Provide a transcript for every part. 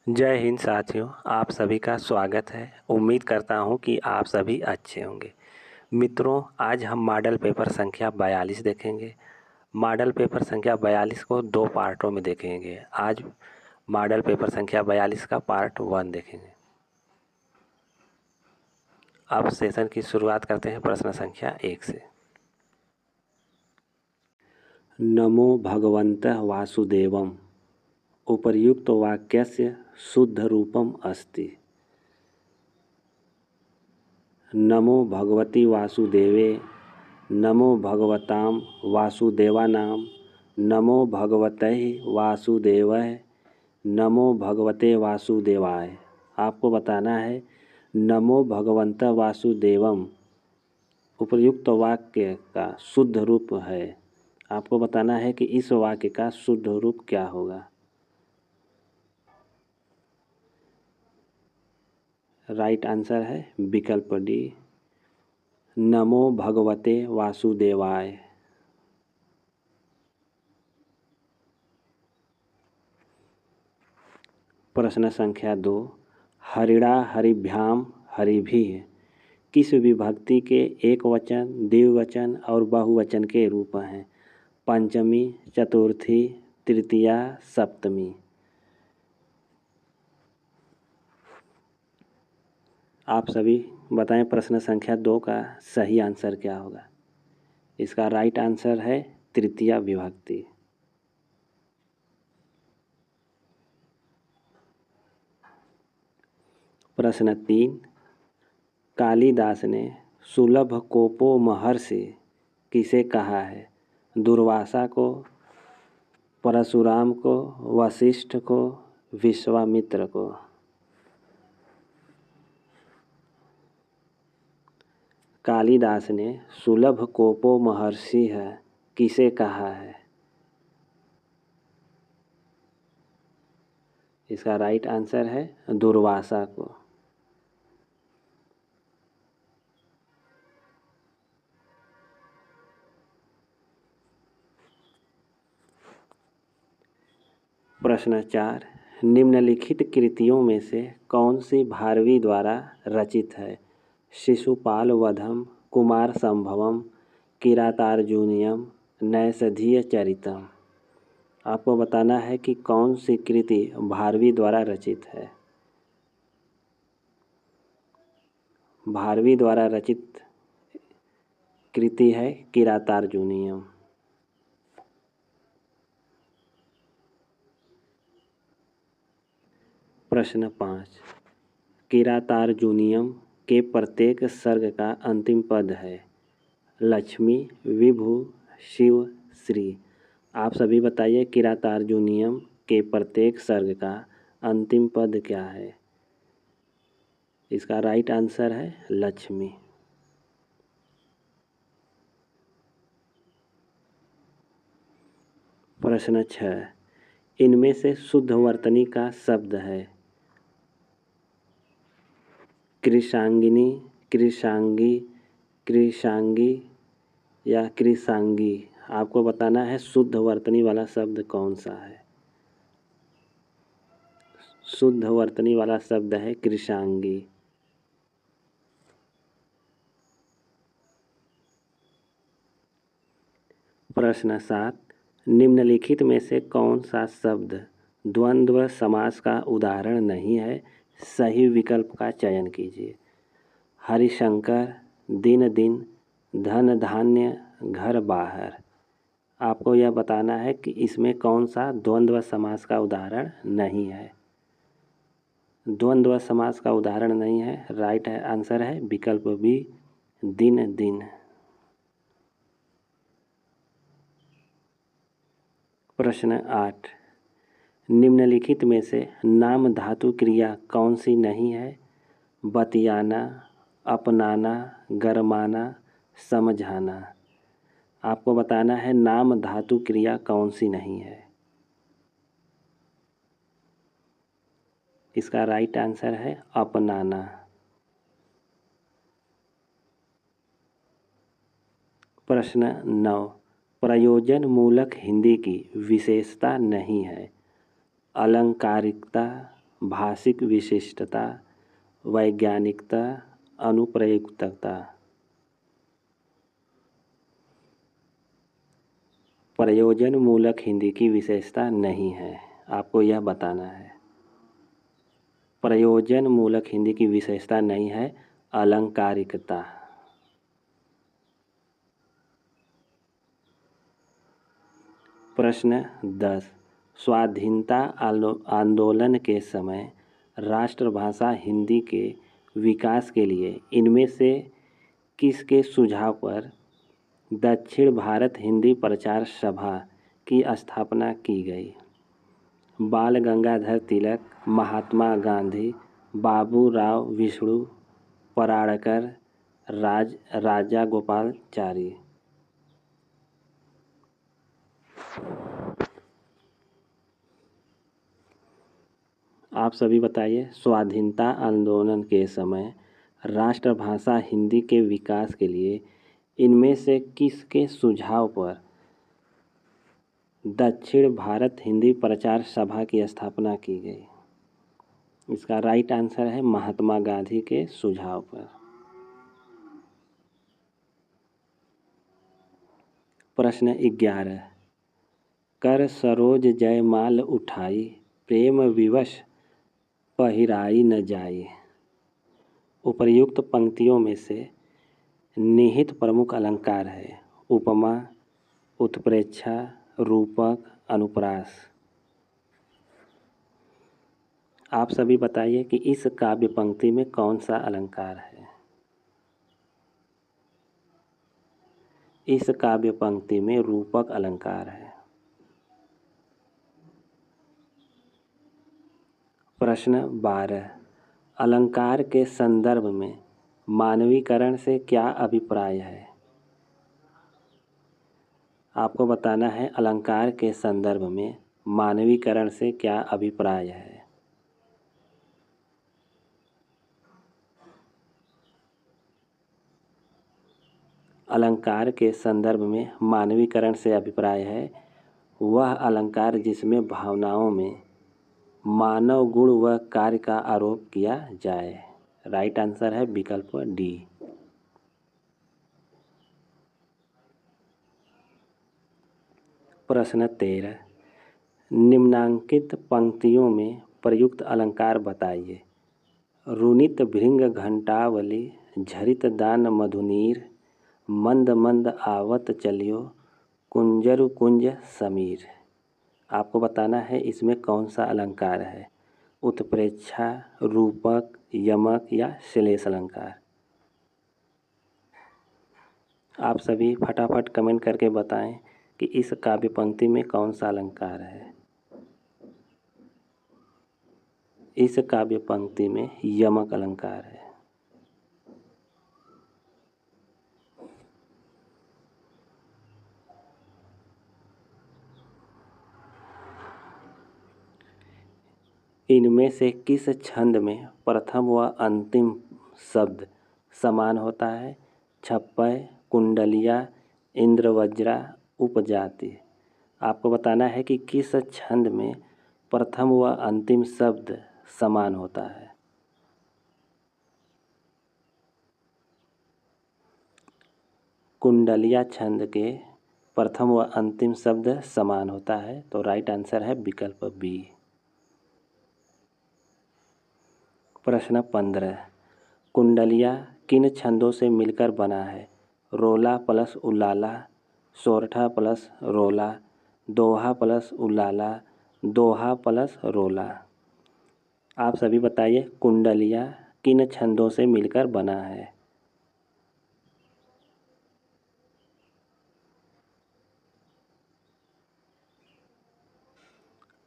जय हिंद साथियों, आप सभी का स्वागत है। उम्मीद करता हूं कि आप सभी अच्छे होंगे। मित्रों, आज हम मॉडल पेपर संख्या 42 देखेंगे। मॉडल पेपर संख्या 42 को दो पार्टों में देखेंगे। आज मॉडल पेपर संख्या 42 का पार्ट 1 देखेंगे। अब सेशन की शुरुआत करते हैं प्रश्न संख्या 1 से। नमो भगवन्तः वासुदेवम् उपर्युक्त वाक्यस्य शुद्ध रूपम अस्ति। नमो भगवती वासुदेवे, नमो भगवतां वासुदेवानां, नमो भगवते वासुदेवाय, नमो भगवते वासुदेवाय। आपको बताना है नमो भगवंत वासुदेवम उपर्युक्त वाक्य का शुद्ध रूप है। आपको बताना है कि इस वाक्य का शुद्ध रूप क्या होगा। राइट आंसर है विकल्प डी, नमो भगवते वासुदेवाय। प्रश्न संख्या 2, हरिणा हरिभ्याम हरिभिः किस विभक्ति के एक वचन, द्विवचन और बहुवचन के रूप हैं? पंचमी, चतुर्थी, तृतीया, सप्तमी। आप सभी बताएं प्रश्न संख्या 2 का सही आंसर क्या होगा। इसका राइट आंसर है तृतीया विभक्ति। प्रश्न 3, कालिदास ने सुलभ कोपो महर्षि किसे कहा है? दुर्वासा को, परशुराम को, वशिष्ठ को, विश्वामित्र को। कालिदास ने सुलभ कोपो महर्षि है किसे कहा है? इसका राइट आंसर है दुर्वासा को। प्रश्न 4, निम्नलिखित कृतियों में से कौन सी भारवी द्वारा रचित है? शिशुपाल वधम, कुमार संभवम, किरातार्जुनीयम, नैषधीय चरितम। आपको बताना है कि कौन सी कृति भारवी द्वारा रचित है। भारवी द्वारा रचित कृति है किरातार्जुनीयम। प्रश्न 5, किरातार्जुनीयम के प्रत्येक सर्ग का अंतिम पद है? लक्ष्मी, विभु, शिव, श्री। आप सभी बताइए किरातार्जुनीयम के प्रत्येक सर्ग का अंतिम पद क्या है? इसका राइट आंसर है लक्ष्मी। प्रश्न 6, इनमें से शुद्ध वर्तनी का शब्द है? कृशांगिनी, कृशांगी, कृशांगी या कृशांगी। आपको बताना है शुद्ध वर्तनी वाला शब्द कौन सा है। शुद्ध वर्तनी वाला शब्द है कृशांगी। प्रश्न 7, निम्नलिखित में से कौन सा शब्द द्वंद्व समास का उदाहरण नहीं है? सही विकल्प का चयन कीजिए। हरिशंकर, दिन दिन, धन धान्य, घर बाहर। आपको यह बताना है कि इसमें कौन सा द्वंद्व समास का उदाहरण नहीं है। द्वंद्व समास का उदाहरण नहीं है। राइट आंसर है विकल्प बी, दिन दिन। प्रश्न 8, निम्नलिखित में से नाम धातु क्रिया कौन सी नहीं है? बतियाना, अपनाना, गरमाना, समझाना। आपको बताना है नाम धातु क्रिया कौन सी नहीं है। इसका राइट आंसर है अपनाना। प्रश्न 9, प्रयोजन मूलक हिंदी की विशेषता नहीं है? अलंकारिकता, भाषिक विशिष्टता, वैज्ञानिकता, अनुप्रयुक्तता। प्रयोजन मूलक हिंदी की विशेषता नहीं है, आपको यह बताना है। प्रयोजन मूलक हिंदी की विशेषता नहीं है अलंकारिकता। प्रश्न 10, स्वाधीनता आंदोलन के समय राष्ट्रभाषा हिंदी के विकास के लिए इनमें से किसके सुझाव पर दक्षिण भारत हिंदी प्रचार सभा की स्थापना की गई? बाल गंगाधर तिलक, महात्मा गांधी, बाबूराव विष्णु पराड़कर, राजा गोपालाचारी। आप सभी बताइए, स्वाधीनता आंदोलन के समय राष्ट्रभाषा हिंदी के विकास के लिए इनमें से किसके सुझाव पर दक्षिण भारत हिंदी प्रचार सभा की स्थापना की गई? इसका राइट आंसर है महात्मा गांधी के सुझाव पर। प्रश्न 11, कर सरोज जयमाल उठाई, प्रेम विवश पहिराई न जाई। उपर्युक्त पंक्तियों में से निहित प्रमुख अलंकार है? उपमा, उत्प्रेक्षा, रूपक, अनुप्रास। आप सभी बताइए कि इस काव्य पंक्ति में कौन सा अलंकार है? इस काव्य पंक्ति में रूपक अलंकार है। प्रश्न 12, अलंकार के संदर्भ में मानवीकरण से क्या अभिप्राय है? आपको बताना है अलंकार के संदर्भ में मानवीकरण से क्या अभिप्राय है। अलंकार के संदर्भ में मानवीकरण से अभिप्राय है वह अलंकार जिसमें भावनाओं में मानव गुण व कार्य का आरोप किया जाए। राइट आंसर है विकल्प डी। प्रश्न 13, निम्नांकित पंक्तियों में प्रयुक्त अलंकार बताइए। रुनित भृंग घंटावली, झरित दान मधुनीर, मंद मंद आवत चलियो, कुंजरु कुंज समीर। आपको बताना है इसमें कौन सा अलंकार है? उत्प्रेक्षा, रूपक, यमक या श्लेष अलंकार। आप सभी फटाफट कमेंट करके बताएं कि इस काव्य पंक्ति में कौन सा अलंकार है। इस काव्य पंक्ति में यमक अलंकार है। इनमें से किस छंद में प्रथम व अंतिम शब्द समान होता है? छप्पय, कुंडलिया, इंद्रवज्रा, उपजाति। आपको बताना है कि किस छंद में प्रथम व अंतिम शब्द समान होता है। कुंडलिया छंद के प्रथम व अंतिम शब्द समान होता है, तो राइट आंसर है विकल्प बी। प्रश्न 15, कुंडलिया किन छंदों से मिलकर बना है? रोला प्लस उलाला, सोरठा प्लस रोला, दोहा प्लस उलाला, दोहा प्लस रोला। आप सभी बताइए कुंडलिया किन छंदों से मिलकर बना है?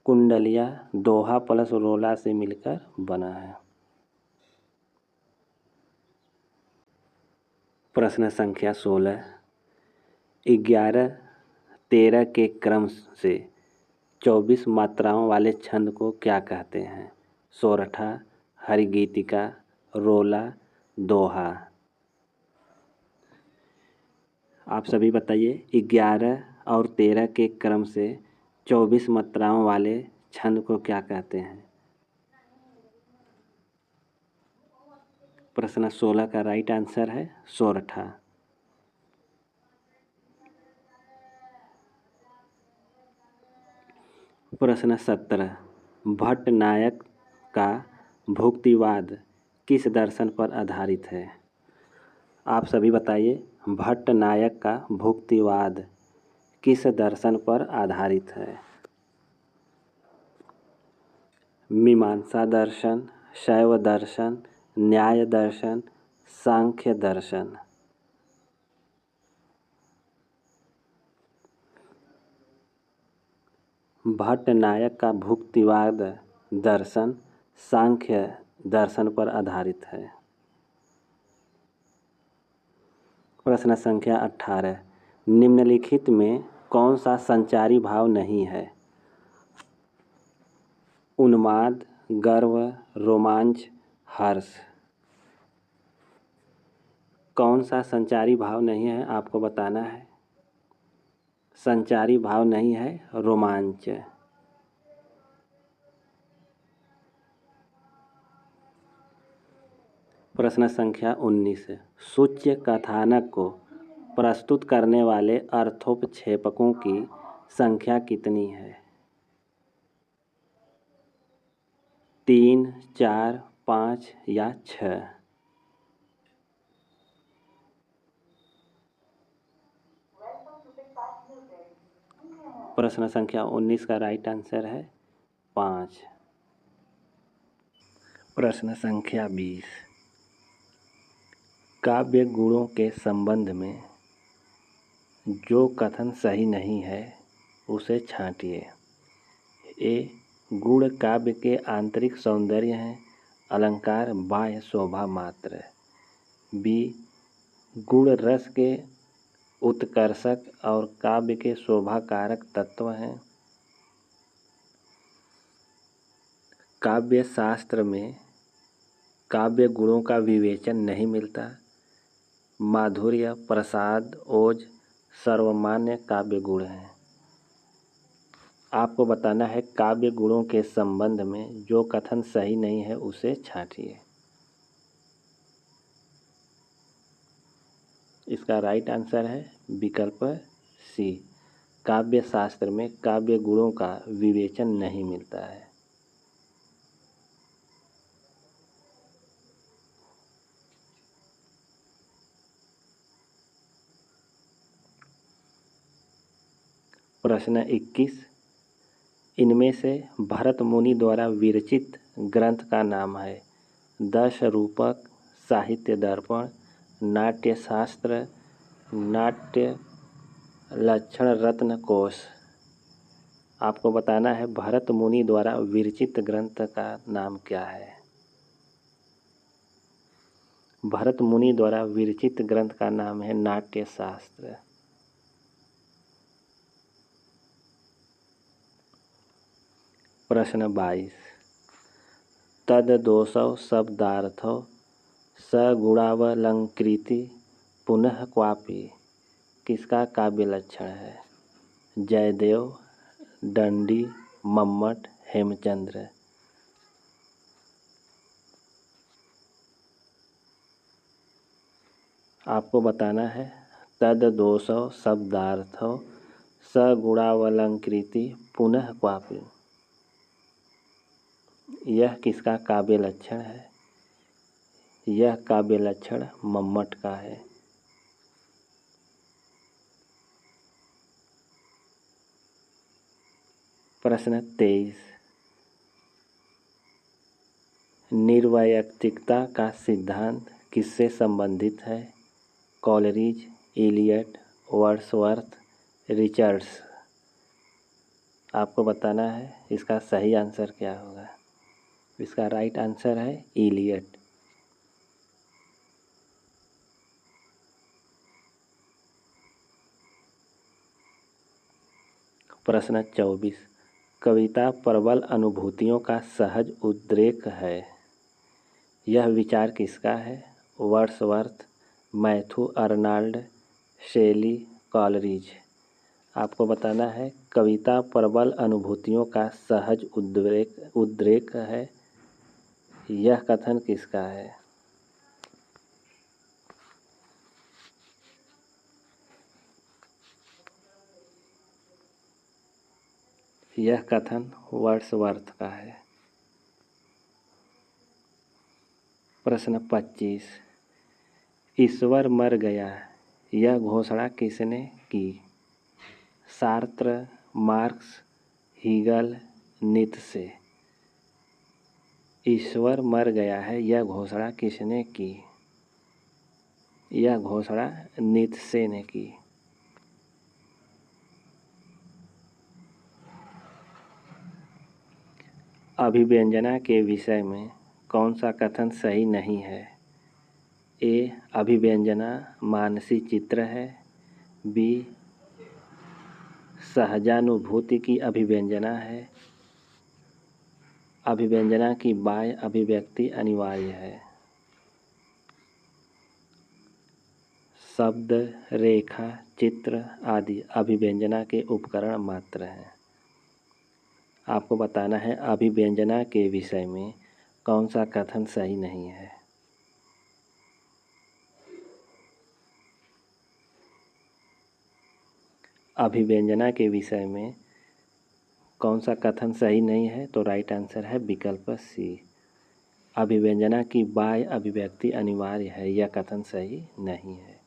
कुंडलिया दोहा प्लस रोला से मिलकर बना है। प्रश्न संख्या 16, 11-13 के क्रम से 24 मात्राओं वाले छंद को क्या कहते हैं? सोरठा, हरिगीतिका, रोला, दोहा। आप सभी बताइए 11 और 13 के क्रम से 24 मात्राओं वाले छंद को क्या कहते हैं? प्रश्न 16 का राइट आंसर है सोरठा। प्रश्न 17 भट्ट नायक का भुक्तिवाद किस दर्शन पर आधारित है? आप सभी बताइए, भट्ट नायक का भुक्तिवाद किस दर्शन पर आधारित है? मीमांसा दर्शन, शैव दर्शन, न्याय दर्शन, सांख्य दर्शन। भट्ट नायक का भुक्तिवाद दर्शन सांख्य दर्शन पर आधारित है। प्रश्न संख्या 18 निम्नलिखित में कौन सा संचारी भाव नहीं है? उन्माद, गर्व, रोमांच, हर्ष। कौन सा संचारी भाव नहीं है आपको बताना है। संचारी भाव नहीं है रोमांच। प्रश्न संख्या 19 सूच्य कथानक को प्रस्तुत करने वाले अर्थोपक्षेपकों की संख्या कितनी है? 3, 4, 5 या 6? प्रश्न संख्या 19 का राइट आंसर है 5। प्रश्न संख्या 20 काव्य गुणों के संबंध में जो कथन सही नहीं है उसे छांटिए। ए गुण काव्य के आंतरिक सौंदर्य हैं, अलंकार बाह्य शोभा मात्र। बी गुण रस के उत्कर्षक और काव्य के शोभाकारक तत्व हैं। काव्य शास्त्र में काव्य गुणों का विवेचन नहीं मिलता। माधुर्य, प्रसाद, ओज सर्वमान्य काव्य गुण हैं। आपको बताना है काव्य गुणों के संबंध में जो कथन सही नहीं है उसे छांटिए। इसका राइट आंसर है विकल्प सी। काव्य शास्त्र में काव्य गुणों का विवेचन नहीं मिलता है। प्रश्न 21 इनमें से भरत मुनि द्वारा विरचित ग्रंथ का नाम है? दश रूपक, साहित्य दर्पण, नाट्य शास्त्र, नाट्य लक्षण रत्न कोश। आपको बताना है भरत मुनि द्वारा विरचित ग्रंथ का नाम क्या है? भरत मुनि द्वारा विरचित ग्रंथ का नाम है नाट्य शास्त्र। प्रश्न 22 तद्दोषौ शब्दार्थौ सगुणावलंकृति पुनः क्वापि किसका काव्य लक्षण है? जयदेव, दंडी, मम्मट, हेमचंद्र। आपको बताना है तद्दोषौ शब्दार्थौ सगुणावलंकृति पुनः क्वापि यह किसका काव्य लक्षण है? यह काव्य लक्षण मम्मट का है। प्रश्न 23 निर्वैयक्तिकता का सिद्धांत किससे संबंधित है? Coleridge, Eliot, Wordsworth, Richards. आपको बताना है इसका सही आंसर क्या होगा। इसका राइट आंसर है इलियट। प्रश्न 24 कविता प्रबल अनुभूतियों का सहज उद्रेक है। यह विचार किसका है? वर्ड्सवर्थ, मैथ्यू आर्नल्ड, शेली, कॉलरिज। आपको बताना है कविता प्रबल अनुभूतियों का सहज उद्रेक है। यह कथन किसका है? यह कथन वर्ड्सवर्थ का है। प्रश्न 25, ईश्वर मर गया, यह घोषणा किसने की? Sartre, Marx, Hegel, Nietzsche. ईश्वर मर गया है, यह घोषणा किसने की? यह घोषणा नीत्शे ने की। अभिव्यंजना के विषय में कौन सा कथन सही नहीं है? ए, अभिव्यंजना मानसी चित्र है। बी, सहजानुभूति की अभिव्यंजना है। अभिव्यंजना की बाह्य अभिव्यक्ति अनिवार्य है। शब्द, रेखा, चित्र आदि अभिव्यंजना के उपकरण मात्र हैं। आपको बताना है अभिव्यंजना के विषय में कौन सा कथन सही नहीं है। अभिव्यंजना के विषय में कौन सा कथन सही नहीं है? तो राइट आंसर है विकल्प सी, अभिव्यंजना की बाह्य अभिव्यक्ति अनिवार्य है, यह कथन सही नहीं है।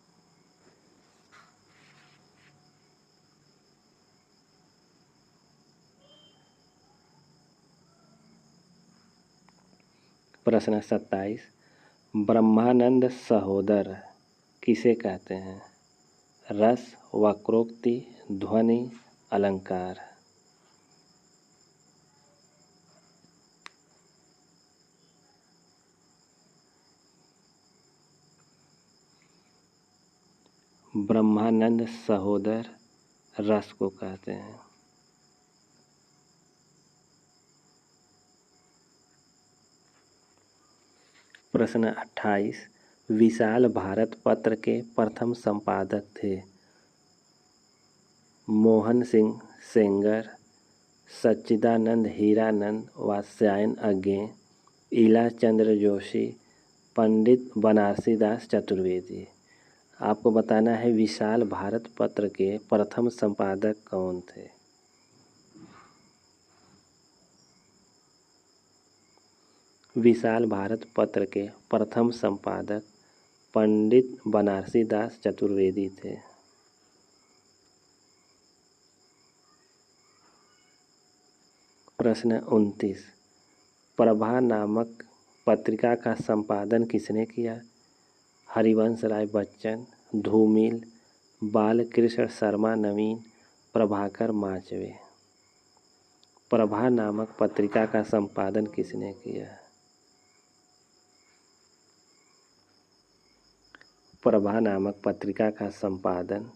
प्रश्न 27, ब्रह्मानंद सहोदर किसे कहते हैं? रस, वक्रोक्ति, ध्वनि, अलंकार। ब्रह्मानंद सहोदर रस को कहते हैं। प्रश्न 28, विशाल भारत पत्र के प्रथम संपादक थे? मोहन सिंह सेंगर, सच्चिदानंद हीरानंद वात्स्यायन अज्ञे, ईला चंद्र जोशी, पंडित बनारसी दास चतुर्वेदी। आपको बताना है विशाल भारत पत्र के प्रथम संपादक कौन थे? विशाल भारत पत्र के प्रथम संपादक पंडित बनारसी दास चतुर्वेदी थे। प्रश्न 29, प्रभा नामक पत्रिका का संपादन किसने किया? हरिवंश राय बच्चन, धूमिल, बालकृष्ण शर्मा नवीन, प्रभाकर माचवे। प्रभा नामक पत्रिका का संपादन किसने किया? प्रभा नामक पत्रिका का संपादन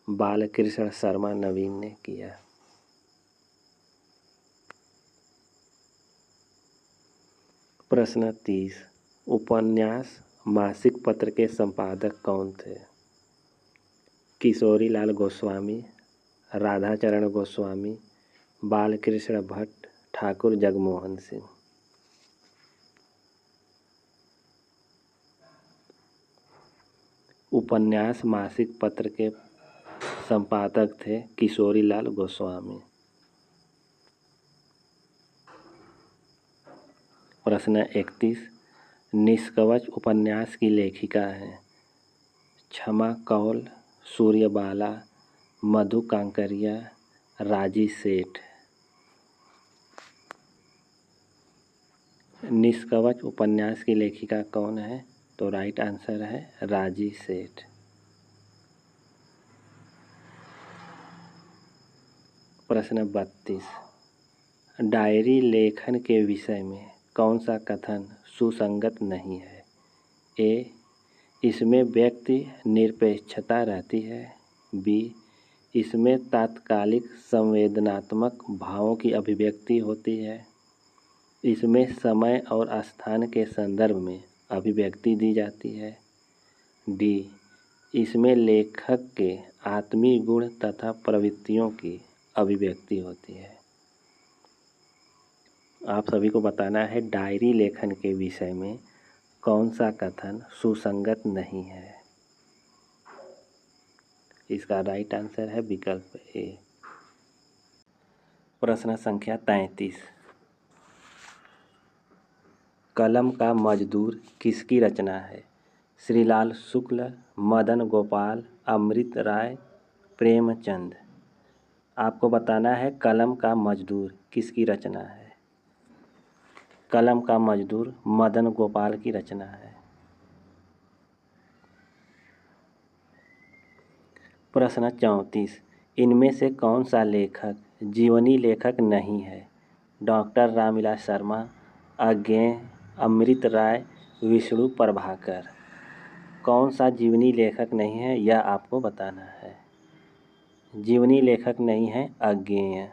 बालकृष्ण शर्मा नवीन ने किया। प्रश्न 30, उपन्यास मासिक पत्र के संपादक कौन थे? किशोरीलाल गोस्वामी, राधाचरण गोस्वामी, बालकृष्ण भट्ट, ठाकुर जगमोहन सिंह। उपन्यास मासिक पत्र के संपादक थे किशोरीलाल गोस्वामी। प्रश्न 31, निष्कवच उपन्यास की लेखिका हैं? क्षमा कौल, सूर्यबाला, मधु कांकरिया, राजी सेठ। निष्कवच उपन्यास की लेखिका कौन है? तो राइट आंसर है राजी सेठ। प्रश्न 32, डायरी लेखन के विषय में कौन सा कथन सुसंगत नहीं है? ए, इसमें व्यक्ति निरपेक्षता रहती है। बी, इसमें तात्कालिक संवेदनात्मक भावों की अभिव्यक्ति होती है। इसमें समय और स्थान के संदर्भ में अभिव्यक्ति दी जाती है। डी, इसमें लेखक के आत्मीय गुण तथा प्रवृत्तियों की अभिव्यक्ति होती है। आप सभी को बताना है डायरी लेखन के विषय में कौन सा कथन सुसंगत नहीं है। इसका राइट आंसर है विकल्प ए। प्रश्न संख्या 33। कलम का मजदूर किसकी रचना है? श्रीलाल शुक्ल, मदन गोपाल, अमृत राय, प्रेमचंद। आपको बताना है कलम का मजदूर किसकी रचना है। कलम का मजदूर मदन गोपाल की रचना है। प्रश्न 34। इनमें से कौन सा लेखक जीवनी लेखक नहीं है? डॉक्टर रामविलास शर्मा, अज्ञेय, अमृत राय, विष्णु प्रभाकर। कौन सा जीवनी लेखक नहीं है यह आपको बताना है। जीवनी लेखक नहीं है अज्ञेय।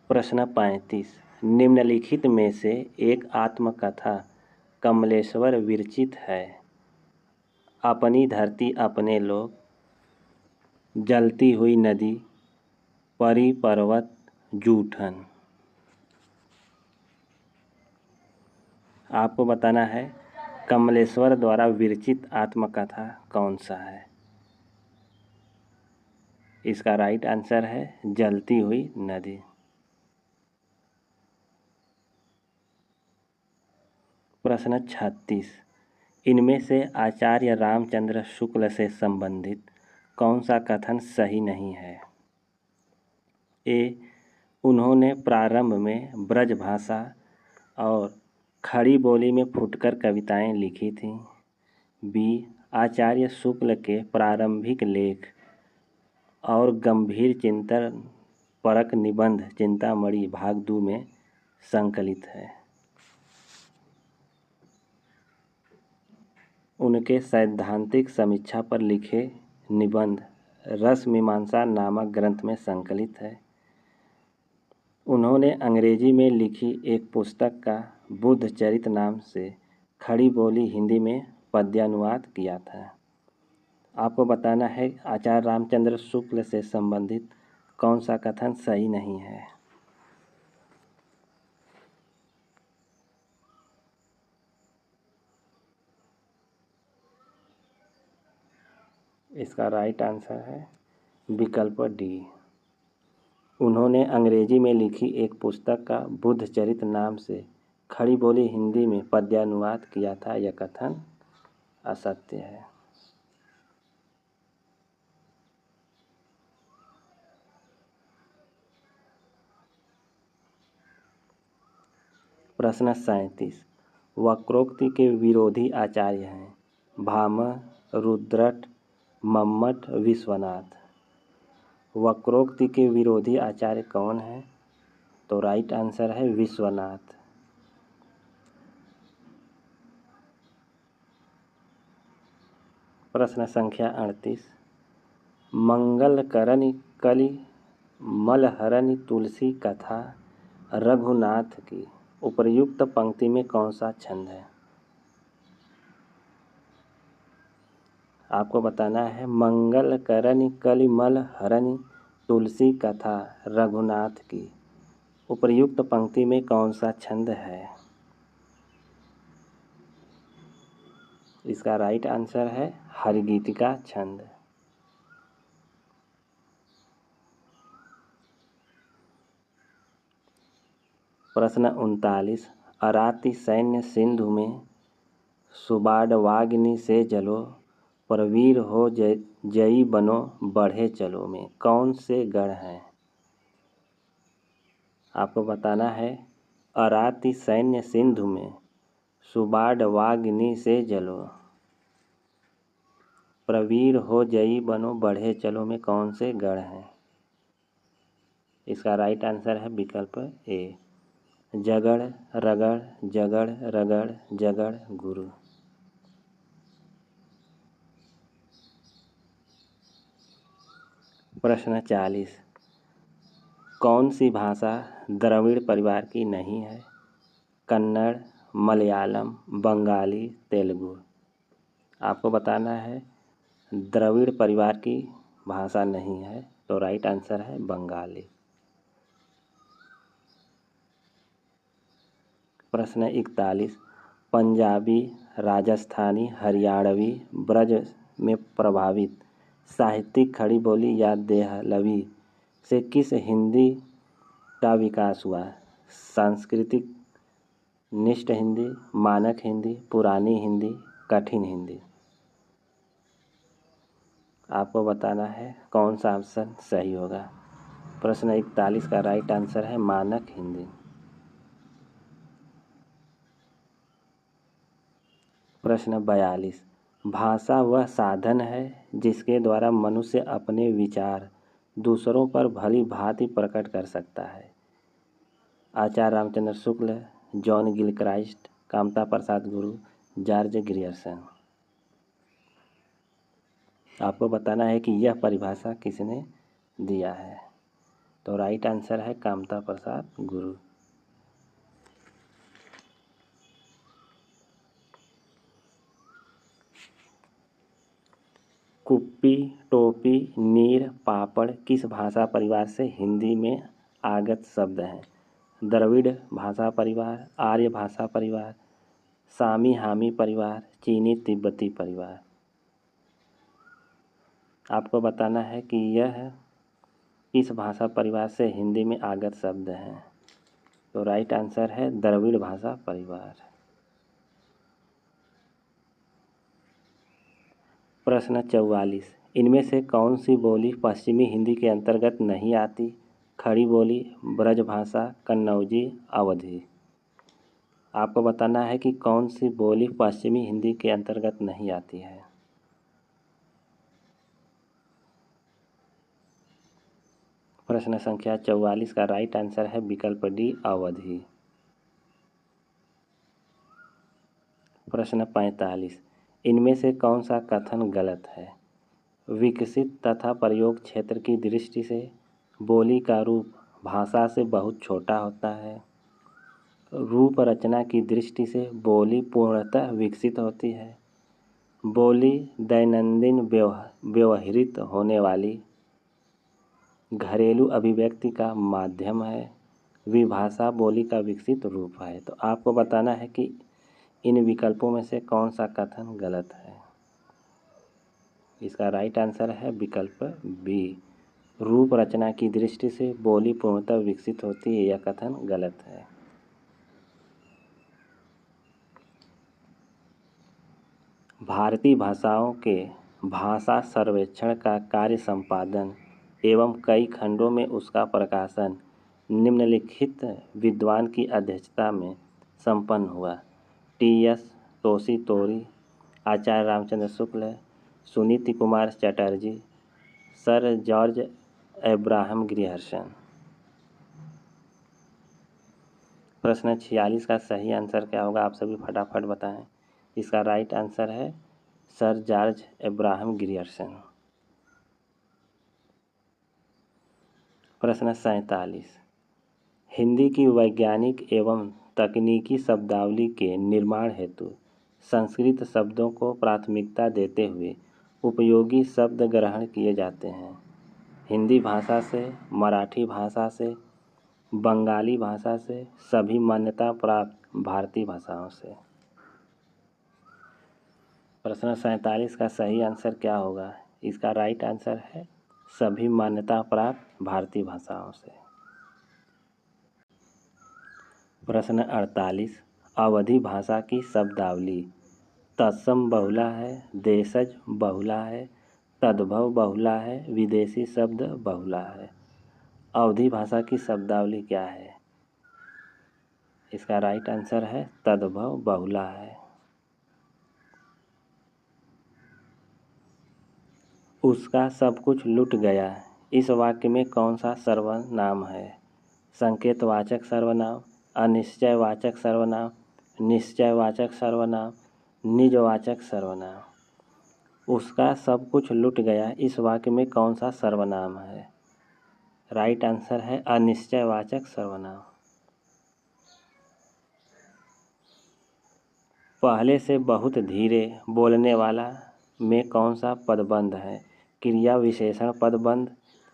प्रश्न 35। निम्नलिखित में से एक आत्मकथा कमलेश्वर विरचित है। अपनी धरती अपने लोग, जलती हुई नदी, परी पर्वत, जूठन। आपको बताना है कमलेश्वर द्वारा विरचित आत्मकथा कौन सा है। इसका राइट आंसर है जलती हुई नदी। प्रश्न 36। इनमें से आचार्य रामचंद्र शुक्ल से संबंधित कौन सा कथन सही नहीं है? ए, उन्होंने प्रारंभ में ब्रज भाषा और खड़ी बोली में फुटकर कविताएं लिखी थीं। बी, आचार्य शुक्ल के प्रारंभिक लेख और गंभीर चिंतन परक निबंध चिंतामणि भाग 2 में संकलित है। उनके सैद्धांतिक समीक्षा पर लिखे निबंध रस मीमांसा नामक ग्रंथ में संकलित है। उन्होंने अंग्रेजी में लिखी एक पुस्तक का बुद्ध चरित नाम से खड़ी बोली हिंदी में पद्यानुवाद किया था। आपको बताना है आचार्य रामचंद्र शुक्ल से संबंधित कौन सा कथन सही नहीं है। इसका राइट आंसर है विकल्प डी। उन्होंने अंग्रेजी में लिखी एक पुस्तक का बुद्ध चरित नाम से खड़ी बोली हिंदी में पद्यानुवाद किया था। यह कथन असत्य है। प्रश्न 37। वक्रोक्ति के विरोधी आचार्य हैं भामह, रुद्रट, मम्मट, विश्वनाथ। वक्रोक्ति के विरोधी आचार्य कौन है? तो राइट आंसर है विश्वनाथ। प्रश्न संख्या 38। मंगलकरनि कलि मलहरनि तुलसी कथा रघुनाथ की उपर्युक्त पंक्ति में कौन सा छंद है? आपको बताना है मंगलकरनि कलि मलहरनि तुलसी कथा रघुनाथ की उपर्युक्त पंक्ति में कौन सा छंद है? इसका राइट आंसर है हरिगीतिका छंद। प्रश्न 39। अराति सैन्य सिंधु में सुबाडवाग्नि से जलो, प्रवीर हो जई बनो बढ़े चलो में कौन से गण हैं? आपको बताना है अराति सैन्य सिंधु में सुबाडवाग्नि से जलो, प्रवीर हो जई बनो बढ़े चलो में कौन से गण हैं? इसका राइट आंसर है विकल्प ए, जगड़ रगड़ जगड़ रगड़ जगड़ गुरु। प्रश्न 40। कौन सी भाषा द्रविड़ परिवार की नहीं है? कन्नड़, मलयालम, बंगाली, तेलुगु। आपको बताना है द्रविड़ परिवार की भाषा नहीं है। तो राइट आंसर है बंगाली। प्रश्न 41। पंजाबी, राजस्थानी, हरियाणवी, ब्रज में प्रभावित साहित्यिक खड़ी बोली या देहलवी से किस हिंदी का विकास हुआ? सांस्कृतिक निष्ठ हिंदी, मानक हिंदी, पुरानी हिंदी, कठिन हिंदी। आपको बताना है कौन सा ऑप्शन सही होगा। प्रश्न 41 का राइट आंसर है मानक हिंदी। प्रश्न 42, भाषा वह साधन है जिसके द्वारा मनुष्य अपने विचार दूसरों पर भली भांति प्रकट कर सकता है। आचार्य रामचंद्र शुक्ल, जॉन गिलक्राइस्ट, कामता प्रसाद गुरु, जॉर्ज ग्रियर्सन। आपको बताना है कि यह परिभाषा किसने दिया है। तो राइट आंसर है कामता प्रसाद गुरु। कुप्पी, टोपी, नीर, पापड़ किस भाषा परिवार से हिंदी में आगत शब्द हैं? द्रविड़ भाषा परिवार, आर्य भाषा परिवार, सामी हामी परिवार, चीनी तिब्बती परिवार। आपको बताना है कि यह किस भाषा परिवार से हिंदी में आगत शब्द हैं। तो राइट आंसर है द्रविड़ भाषा परिवार। प्रश्न 44, इनमें से कौन सी बोली पश्चिमी हिंदी के अंतर्गत नहीं आती? खड़ी बोली, ब्रजभाषा, कन्नौजी, अवधी। आपको बताना है कि कौन सी बोली पश्चिमी हिंदी के अंतर्गत नहीं आती है। प्रश्न संख्या 44 का राइट आंसर है विकल्प डी, अवधी। प्रश्न 45, इनमें से कौन सा कथन गलत है? विकसित तथा प्रयोग क्षेत्र की दृष्टि से बोली का रूप भाषा से बहुत छोटा होता है। रूप रचना की दृष्टि से बोली पूर्णतः विकसित होती है। बोली दैनंदिन व्यवहृत होने वाली घरेलू अभिव्यक्ति का माध्यम है। विभाषा बोली का विकसित रूप है। तो आपको बताना है कि इन विकल्पों में से कौन सा कथन गलत है। इसका राइट आंसर है विकल्प बी, रूप रचना की दृष्टि से बोली पूर्णतः विकसित होती है, यह कथन गलत है। भारतीय भाषाओं के भाषा सर्वेक्षण का कार्य संपादन एवं कई खंडों में उसका प्रकाशन निम्नलिखित विद्वान की अध्यक्षता में संपन्न हुआ। टी.एस. तोशी तोरी, Acharya Ramchandra Shukla, Suniti Kumar Chatterji, sir George Abraham Grierson. प्रश्न 46 का सही आंसर क्या होगा, आप सभी फटाफट बताएं। इसका राइट आंसर है सर जॉर्ज एब्राहम ग्रियर्सन। प्रश्न 47, हिंदी की वैज्ञानिक एवं तकनीकी शब्दावली के निर्माण हेतु संस्कृत शब्दों को प्राथमिकता देते हुए उपयोगी शब्द ग्रहण किए जाते हैं। हिंदी भाषा से, मराठी भाषा से, बंगाली भाषा से, सभी मान्यता प्राप्त भारतीय भाषाओं से। प्रश्न 47 का सही आंसर क्या होगा? इसका राइट आंसर है सभी मान्यता प्राप्त भारतीय भाषाओं से। प्रश्न 48, अवधी भाषा की शब्दावली तत्सम बहुला है, देशज बहुला है, तद्भव बहुला है, विदेशी शब्द बहुला है। अवधी भाषा की शब्दावली क्या है? इसका राइट आंसर है तद्भव बहुला है। उसका सब कुछ लुट गया, इस वाक्य में कौन सा सर्वनाम है? संकेतवाचक सर्वनाम, अनिश्चयवाचक सर्वनाम, निश्चयवाचक सर्वनाम, निजवाचक सर्वनाम। उसका सब कुछ लुट गया, इस वाक्य में कौन सा सर्वनाम है? राइट आंसर है अनिश्चयवाचक सर्वनाम। पहले से बहुत धीरे बोलने वाला में कौन सा पदबंध है? क्रिया विशेषण पदबंध,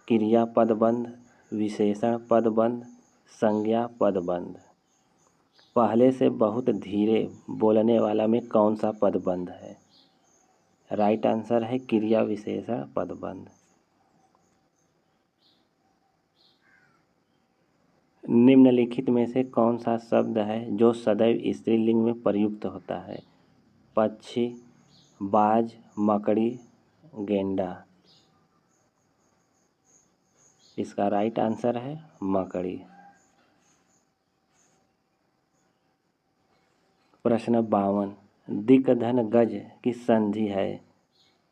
क्रिया पदबंध, विशेषण पदबंध, संज्ञा पदबंध। पहले से बहुत धीरे बोलने वाला में कौन सा पदबंध है? राइट आंसर है क्रिया विशेषण पदबंध। निम्नलिखित में से कौन सा शब्द है जो सदैव स्त्रीलिंग में प्रयुक्त होता है? पक्षी, बाज, मकड़ी, गेंडा। इसका राइट आंसर है मकड़ी। प्रश्न 52, दिक धन गज की संधि है।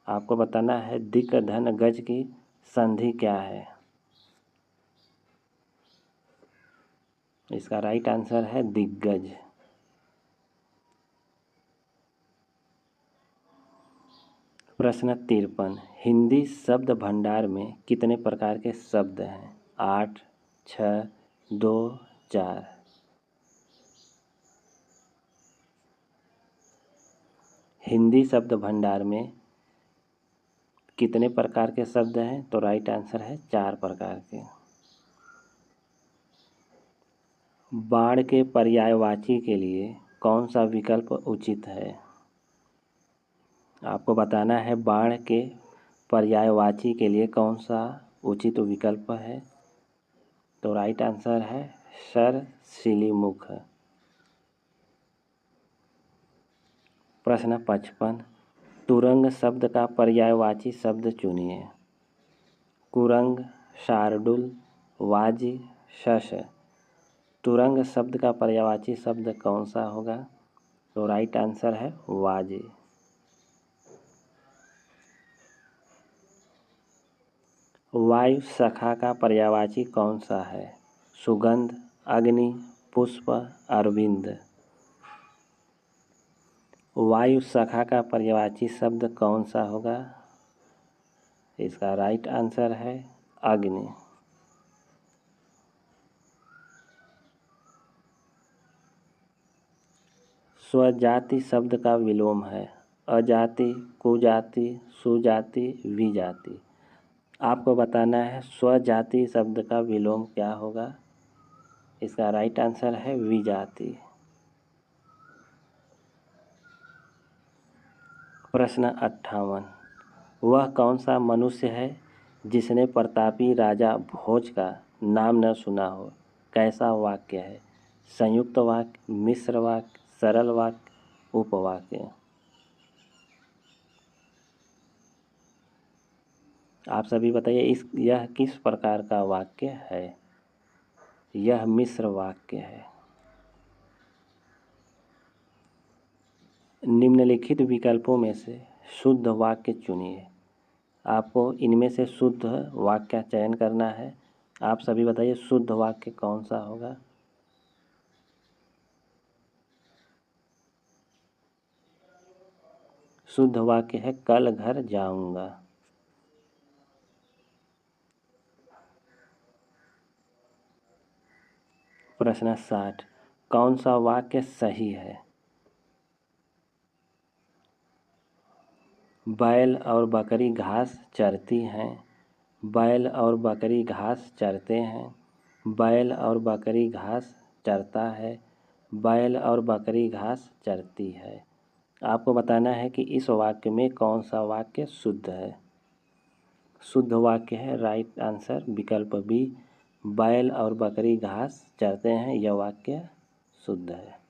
आपको बताना है दिक धन गज की संधि क्या है। इसका राइट आंसर है दिग्गज। प्रश्न 53, हिंदी शब्द भंडार में कितने प्रकार के शब्द हैं? 8, 6, 2, 4। हिंदी शब्द भंडार में कितने प्रकार के शब्द हैं? तो राइट आंसर है 4 प्रकार के। बाण के पर्यायवाची के लिए कौन सा विकल्प उचित है? आपको बताना है बाण के पर्यायवाची के लिए कौन सा उचित विकल्प है। तो राइट आंसर है सर सिलीमुख। प्रश्न 55, तुरंग शब्द का पर्यायवाची शब्द चुनिए। कुरंग, शार्दूल, वाजी, शश। तुरंग शब्द का पर्यायवाची शब्द कौन सा होगा? तो राइट आंसर है वाजी। वायु शाखा का पर्यायवाची कौन सा है? सुगंध, अग्नि, पुष्प, अरविंद। वायु शाखा का पर्यायवाची शब्द कौन सा होगा? इसका राइट आंसर है अग्नि। स्वजाति शब्द का विलोम है। अजाति, कुजाति, सुजाति, विजाति। आपको बताना है स्वजाति शब्द का विलोम क्या होगा। इसका राइट आंसर है विजाति। प्रश्न 58, वह कौन सा मनुष्य है जिसने प्रतापी राजा भोज का नाम न सुना हो? कैसा वाक्य है? संयुक्त वाक्य, मिश्र वाक्य, सरल वाक्य, उपवाक्य। आप सभी बताइए यह किस प्रकार का वाक्य है? यह मिश्र वाक्य है। निम्नलिखित विकल्पों में से शुद्ध वाक्य चुनिए। आपको इनमें से शुद्ध वाक्य का चयन करना है। आप सभी बताइए शुद्ध वाक्य कौन सा होगा। शुद्ध वाक्य है कल घर जाऊंगा। प्रश्न 60, कौन सा वाक्य सही है? बैल और बकरी घास चरती हैं। बैल और बकरी घास चरते हैं। बैल और बकरी घास चरता है। बैल और बकरी घास चरती है। आपको बताना है कि इस वाक्य में कौन सा वाक्य शुद्ध है। शुद्ध वाक्य है राइट आंसर विकल्प बी, बैल और बकरी घास चरते हैं। यह वाक्य शुद्ध है।